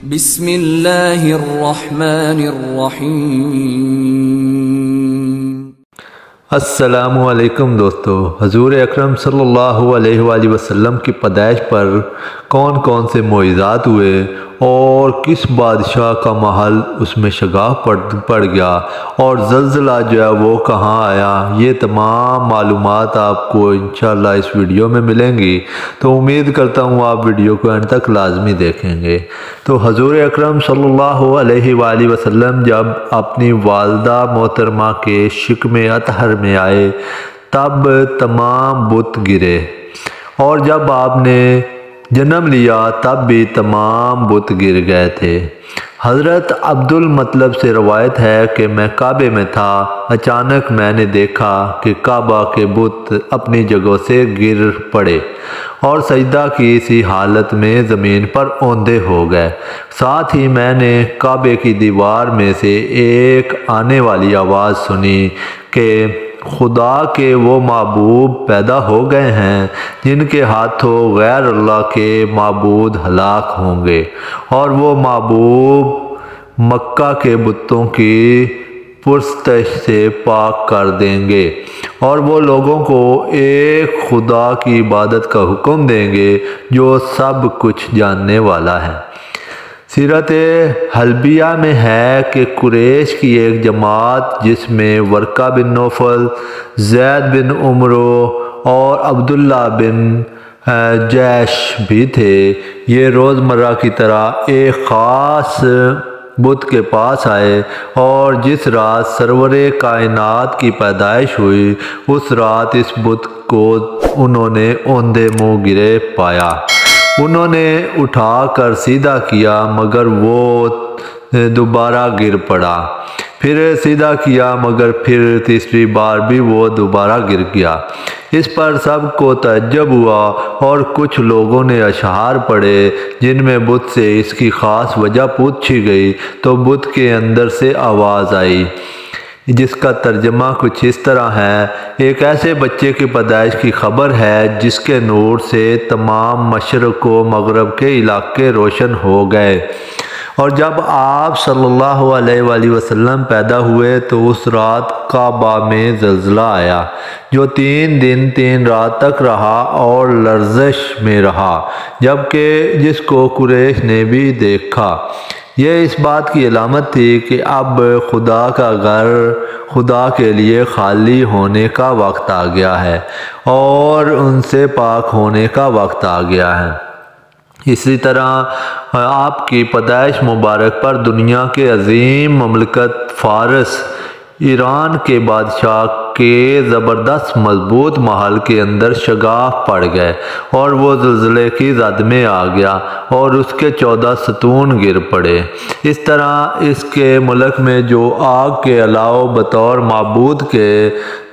بسم اللہ الرحمن الرحیم۔ السلام علیکم دوستو، حضور اکرم صلی اللہ علیہ وآلہ وسلم کی پیدائش پر کون کون سے معجزات ہوئے اور کس بادشاہ کا محل اس میں شگاف پڑ گیا اور زلزلہ جو ہے وہ کہاں آیا، یہ تمام معلومات آپ کو انشاءاللہ اس ویڈیو میں ملیں گی۔ تو امید کرتا ہوں آپ ویڈیو کو اینڈ تک لازمی دیکھیں گے۔ تو حضور اکرم صلی اللہ علیہ وآلہ وسلم جب اپنی والدہ محترمہ کے شکم اطہر میں آئے تب تمام بت گرے، اور جب آپ نے جنم لیا تب بھی تمام بت گر گئے تھے۔ حضرت عبد المطلب سے روایت ہے کہ میں کعبے میں تھا، اچانک میں نے دیکھا کہ کعبہ کے بت اپنی جگہوں سے گر پڑے اور سجدہ کی اسی حالت میں زمین پر اوندے ہو گئے۔ ساتھ ہی میں نے کعبے کی دیوار میں سے ایک آنے والی آواز سنی کہ خدا کے وہ معبود پیدا ہو گئے ہیں جن کے ہاتھوں غیر اللہ کے معبود ہلاک ہوں گے، اور وہ معبود مکہ کے بتوں کی پرستش سے پاک کر دیں گے، اور وہ لوگوں کو ایک خدا کی عبادت کا حکم دیں گے جو سب کچھ جاننے والا ہے۔ سیرت حلبیہ میں ہے کہ قریش کی ایک جماعت جس میں ورقہ بن نوفل، زید بن عمرو اور عبداللہ بن جیش بھی تھے، یہ روزمرہ کی طرح ایک خاص بت کے پاس آئے، اور جس رات سرور کائنات کی پیدائش ہوئی اس رات اس بت کو انہوں نے اوندے منہ گرے پایا۔ انہوں نے اٹھا کر سیدھا کیا مگر وہ دوبارہ گر پڑا، پھر سیدھا کیا مگر پھر تیسری بار بھی وہ دوبارہ گر گیا۔ اس پر سب کو تعجب ہوا اور کچھ لوگوں نے اشعار پڑھے جن میں بت سے اس کی خاص وجہ پوچھی گئی تو بت کے اندر سے آواز آئی جس کا ترجمہ کچھ اس طرح ہے: ایک ایسے بچے کی پیدائش کی خبر ہے جس کے نور سے تمام مشرق و مغرب کے علاقے روشن ہو گئے، اور جب آپ صلی اللہ علیہ وآلہ وسلم پیدا ہوئے تو اس رات کعبہ میں زلزلہ آیا جو 3 دن 3 رات تک رہا اور لرزش میں رہا، جبکہ جس کو قریش نے بھی دیکھا۔ یہ اس بات کی علامت تھی کہ اب خدا کا گھر خدا کے لیے خالی ہونے کا وقت آ گیا ہے اور ان سے پاک ہونے کا وقت آ گیا ہے۔ اسی طرح آپ کی پیدائش مبارک پر دنیا کے عظیم مملکت فارس ایران کے بادشاہ کے زبردست مضبوط محل کے اندر شگاف پڑ گئے اور وہ زلزلے کی زد میں آ گیا اور اس کے 14 ستون گر پڑے۔ اس طرح اس کے ملک میں جو آگ کے علاوہ بطور معبود کے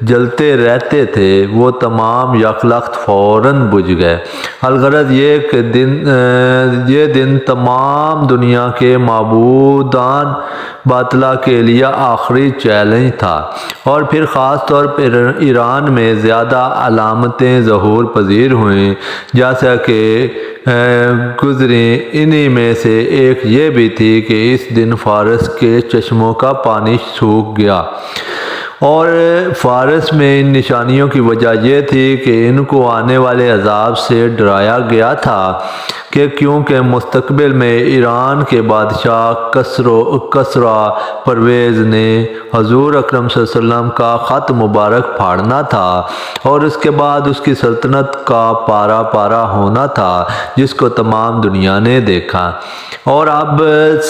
جلتے رہتے تھے وہ تمام یکلخت فوراً بجھ گئے۔ الغرض یہ دن تمام دنیا کے معبودان باطلہ کے لیے آخری چیلنج تھا، اور پھر خاص طور پر ایران میں زیادہ علامتیں ظہور پذیر ہوئیں جیسا کہ گزریں۔ انہی میں سے ایک یہ بھی تھی کہ اس دن فارس کے چشموں کا پانی سوکھ گیا، اور فارس میں ان نشانیوں کی وجہ یہ تھی کہ ان کو آنے والے عذاب سے ڈرایا گیا تھا کہ کیونکہ مستقبل میں ایران کے بادشاہ کسریٰ پرویز نے حضور اکرم صلی اللہ علیہ وسلم کا خط مبارک پھاڑنا تھا اور اس کے بعد اس کی سلطنت کا پارا پارا ہونا تھا جس کو تمام دنیا نے دیکھا، اور اب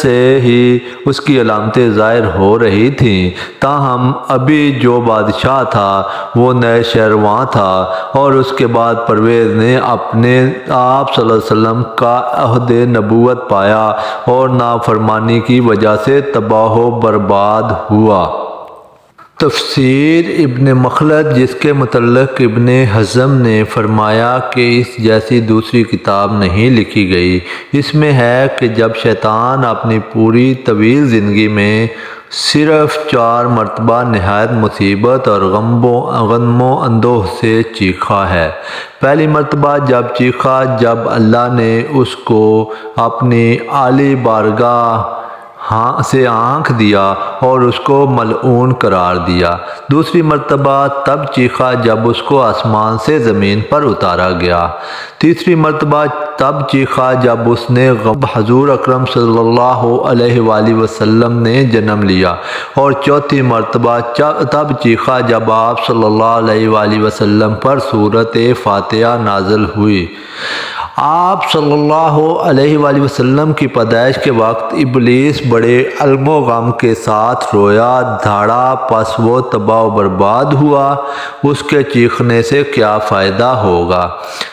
سے ہی اس کی علامتیں ظاہر ہو رہی تھیں۔ تاہم ابھی جو بادشاہ تھا وہ نئے شہرواں تھا، اور اس کے بعد پرویز نے اپنے آپ صلی اللہ علیہ وسلم کا عہد نبوت پایا اور نافرمانی کی وجہ سے تباہ و برباد ہوا۔ تفسیر ابن مخلد، جس کے متعلق ابن حزم نے فرمایا کہ اس جیسی دوسری کتاب نہیں لکھی گئی، اس میں ہے کہ جب شیطان اپنی پوری طویل زندگی میں صرف 4 مرتبہ نہایت مصیبت اور غم و اندوہ سے چیخا ہے۔ پہلی مرتبہ جب چیخا جب اللہ نے اس کو اپنی عالی بارگاہ سے آنکھ دیا اور اس کو ملعون قرار دیا۔ دوسری مرتبہ تب چیخا جب اس کو آسمان سے زمین پر اتارا گیا۔ تیسری مرتبہ تب چیخا جب اس نے حضور اکرم صلی اللہ علیہ وآلہ وسلم نے جنم لیا، اور چوتھی مرتبہ تب چیخا جب آپ صلی اللہ علیہ وآلہ وسلم پر سورۃ فاتحہ نازل ہوئی۔ آپ صلی اللہ علیہ وآلہ وسلم کی پیدائش کے وقت ابلیس بڑے الم و غم کے ساتھ رویا دھاڑا، پس وہ تباہ و برباد ہوا۔ اس کے چیخنے سے کیا فائدہ ہوگا؟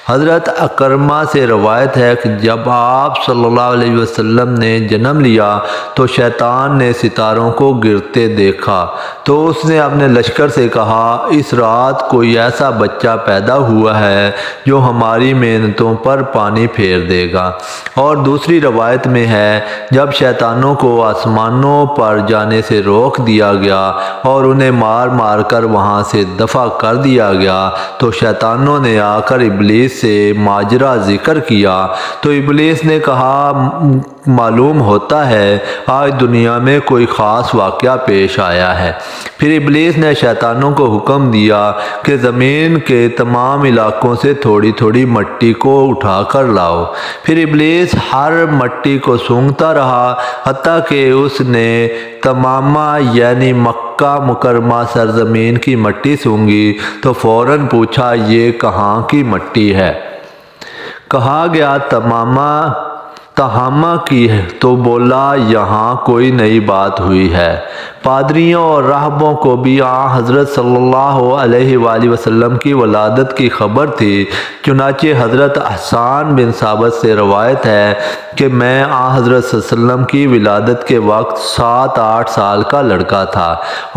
حضرت اکرمہ سے روایت ہے کہ جب آپ صلی اللہ علیہ وسلم نے جنم لیا تو شیطان نے ستاروں کو گرتے دیکھا، تو اس نے اپنے لشکر سے کہا، اس رات کوئی ایسا بچہ پیدا ہوا ہے جو ہماری محنتوں پر پانی پھیر دے گا۔ اور دوسری روایت میں ہے جب شیطانوں کو آسمانوں پر جانے سے روک دیا گیا اور انہیں مار مار کر وہاں سے دفع کر دیا گیا تو شیطانوں نے آ کر ابلیس سے ماجرا ذکر کیا، تو ابلیس نے کہا، معلوم ہوتا ہے آج دنیا میں کوئی خاص واقعہ پیش آیا ہے۔ پھر ابلیس نے شیطانوں کو حکم دیا کہ زمین کے تمام علاقوں سے تھوڑی تھوڑی مٹی کو اٹھا کر لاؤ۔ پھر ابلیس ہر مٹی کو سونگھتا رہا حتیٰ کہ اس نے تمامہ یعنی مکہ مکرمہ سرزمین کی مٹی سونگھی، تو فوراً پوچھا، یہ کہاں کی مٹی ہے؟ کہا گیا تہامہ کی ہے، تو بولا، یہاں کوئی نئی بات ہوئی ہے۔ پادریوں اور راہبوں کو بھی حضرت صلی اللہ علیہ وآلہ وسلم کی ولادت کی خبر تھی، چنانچہ حضرت حسان بن ثابت سے روایت ہے کہ میں حضرت صلی اللہ علیہ وسلم کی ولادت کے وقت 7-8 سال کا لڑکا تھا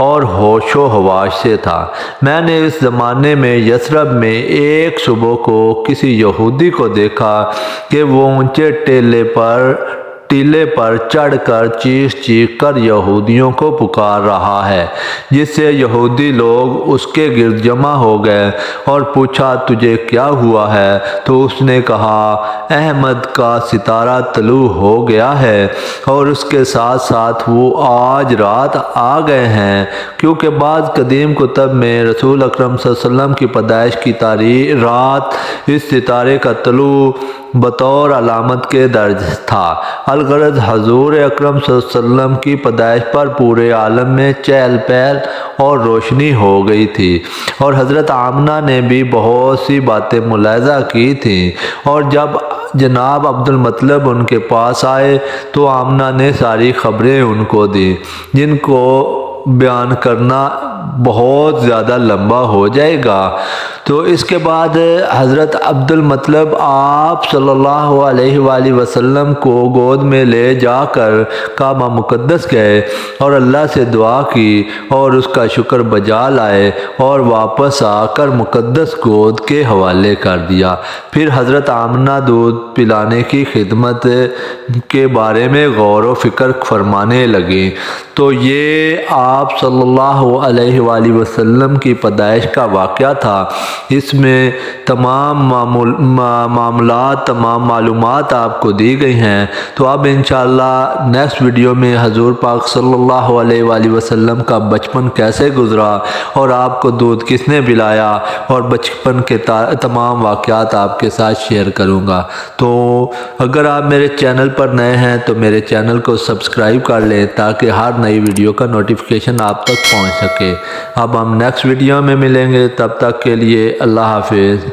اور ہوش و حواس سے تھا۔ میں نے اس زمانے میں یثرب میں ایک صبح کو کسی یہودی کو دیکھا کہ وہ اونچے ٹیلے پر چڑھ کر چیخ چیخ کر یہودیوں کو پکار رہا ہے، جس سے یہودی لوگ اس کے گرد جمع ہو گئے اور پوچھا، تجھے کیا ہوا ہے؟ تو اس نے کہا، احمد کا ستارہ طلوع ہو گیا ہے اور اس کے ساتھ ساتھ وہ آج رات آ گئے ہیں، کیونکہ بعض قدیم کتب میں رسول اکرم صلی اللہ علیہ وسلم کی پیدائش کی تاریخ رات اس ستارے کا طلوع بطور علامت کے درج تھا۔ الغرض حضور اکرم صلی اللہ علیہ وسلم کی پیدائش پر پورے عالم میں چہل پہل اور روشنی ہو گئی تھی، اور حضرت آمنہ نے بھی بہت سی باتیں ملاحظہ کی تھیں، اور جب جناب عبد المطلب ان کے پاس آئے تو آمنہ نے ساری خبریں ان کو دیں، جن کو بیان کرنا بہت زیادہ لمبا ہو جائے گا۔ تو اس کے بعد حضرت عبد المطلب آپ صلی اللہ علیہ وآلہ وسلم کو گود میں لے جا کر کعبہ مقدس گئے اور اللہ سے دعا کی اور اس کا شکر بجا لائے اور واپس آ کر مقدس گود کے حوالے کر دیا۔ پھر حضرت آمنہ دودھ پلانے کی خدمت کے بارے میں غور و فکر فرمانے لگیں، تو یہ آپ صلی اللہ علیہ وآلہ وسلم کی پیدائش کا واقعہ تھا۔ اس میں تمام معاملات، تمام معلومات آپ کو دی گئی ہیں۔ تو اب انشاءاللہ نیکسٹ ویڈیو میں حضور پاک صلی اللہ علیہ وآلہ وسلم کا بچپن کیسے گزرا اور آپ کو دودھ کس نے پلایا اور بچپن کے تمام واقعات آپ کے ساتھ شیئر کروں گا۔ تو اگر آپ میرے چینل پر نئے ہیں تو میرے چینل کو سبسکرائب کر لیں تاکہ ہر نئی ویڈیو کا نوٹیفیکیشن آپ تک پہنچ سکے۔ اب ہم نیکسٹ ویڈیو میں ملیں گے، تب تک کے لیے اللہ حافظ۔